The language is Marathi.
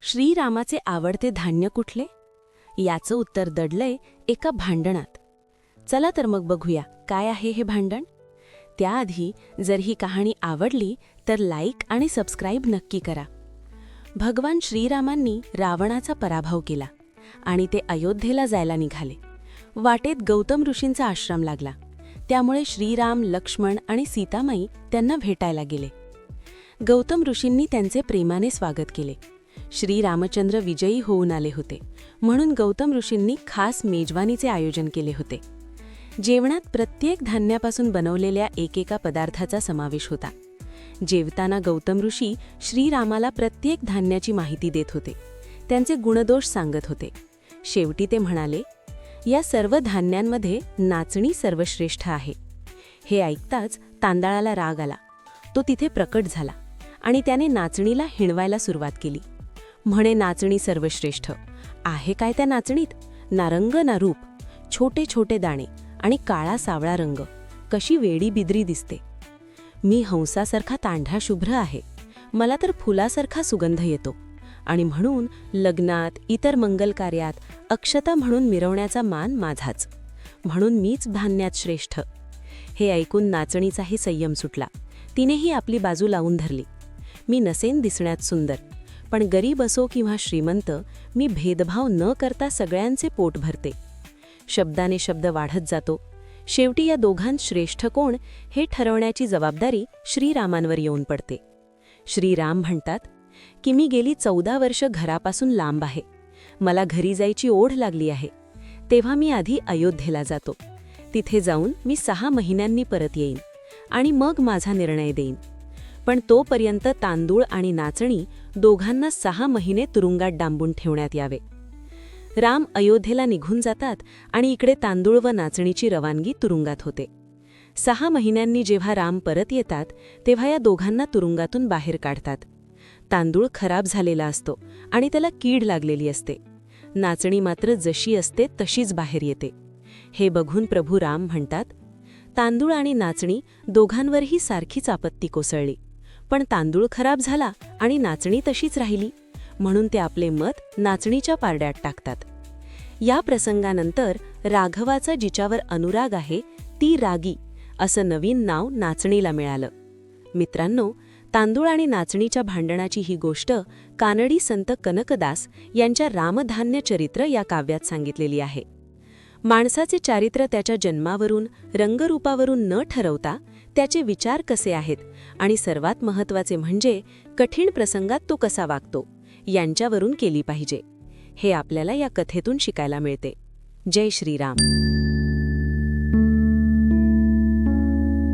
श्रीरामाचे आवडते धान्य कुठले? याचं उत्तर दडलंय एका भांडणात. चला तर मग बघूया काय आहे हे भांडण. त्याआधी जर ही कहाणी आवडली तर लाईक आणि सबस्क्राईब नक्की करा. भगवान श्रीरामांनी रावणाचा पराभव केला आणि ते अयोध्येला जायला निघाले. वाटेत गौतम ऋषींचा आश्रम लागला. त्यामुळे श्रीराम, लक्ष्मण आणि सीतामाई त्यांना भेटायला गेले. गौतम ऋषींनी त्यांचे प्रेमाने स्वागत केले. श्रीरामचंद्र विजयी होऊन आले होते म्हणून गौतम ऋषींनी खास मेजवानीचे आयोजन केले होते. जेवणात प्रत्येक धान्यापासून बनवलेल्या एकेका पदार्थाचा समावेश होता. जेवताना गौतम ऋषी श्रीरामाला प्रत्येक धान्याची माहिती देत होते. त्यांचे गुणदोष सांगत होते. शेवटी ते म्हणाले, या सर्व धान्यांमध्ये नाचणी सर्वश्रेष्ठ आहे. हे ऐकताच तांदळाला राग आला. तो तिथे प्रकट झाला आणि त्याने नाचणीला हिणवायला सुरुवात केली. म्हणे, नाचणी सर्वश्रेष्ठ आहे काय त्या नाचणीत? ना रंग ना रूप, छोटे छोटे दाणे आणि काळा सावळा रंग, कशी वेडी बिद्री दिसते. मी हंसासारखा तांढा शुभ्र आहे, मला तर फुलासारखा सुगंध येतो आणि म्हणून लग्नात, इतर मंगल कार्यात अक्षता म्हणून मिरवण्याचा मान माझाच, म्हणून मीच धान्यात श्रेष्ठ. हे ऐकून नाचणीचाही संयम सुटला. तिनेही आपली बाजू लावून धरली. मी नसेन दिसण्यात सुंदर, पण गरीब असो किंवा श्रीमंत, मी भेदभाव न करता सगळ्यांचे पोट भरते. शब्दाने शब्द वाढत जातो. शेवटी या दोघांत श्रेष्ठ कोण हे ठरवण्याची जबाबदारी श्रीरामांवर येऊन पडते. श्रीराम म्हणतात की मी गेली 14 वर्ष घरापासून लांब आहे. मला घरी जायची ओढ लागली आहे. तेव्हा मी आधी अयोध्येला जातो. तिथे जाऊन मी 6 महिन्यांनी परत येईन आणि मग माझा निर्णय देईन. पण तोपर्यंत तांदूळ आणि नाचणी दोघांना 6 महिने तुरुंगात डांबून ठेवण्यात यावे. राम अयोध्येला निघून जातात आणि इकडे तांदूळ व नाचणीची रवानगी तुरुंगात होते. 6 महिन्यांनी जेव्हा राम परत येतात तेव्हा या दोघांना तुरुंगातून बाहेर काढतात. तांदूळ खराब झालेला असतो आणि त्याला कीड लागलेली असते. नाचणी मात्र जशी असते तशीच बाहेर येते. हे बघून प्रभू राम म्हणतात, तांदूळ आणि नाचणी दोघांवरही सारखीच आपत्ती कोसळली, पण तांदूळ खराब झाला आणि नाचणी तशीच राहिली, म्हणून ते आपले मत नाचणीच्या पारड्यात टाकतात. या प्रसंगानंतर राघवाचा जिच्यावर अनुराग आहे ती रागी असं नवीन नाव नाचणीला मिळालं. मित्रांनो, तांदूळ आणि नाचणीच्या भांडणाची ही गोष्ट कानडी संत कनकदास यांच्या रामधान्य चरित्र या काव्यात सांगितलेली आहे. माणसाचे चारित्र्य त्याच्या जन्मावरून, रंगरूपावरून न ठरवता त्याचे विचार कसे आहेत आणि सर्वात महत्त्वाचे म्हणजे कठीण प्रसंगात तो कसा वागतो यांच्यावरून केली पाहिजे. हे आपल्याला या कथेतून शिकायला मिळते. जय श्रीराम.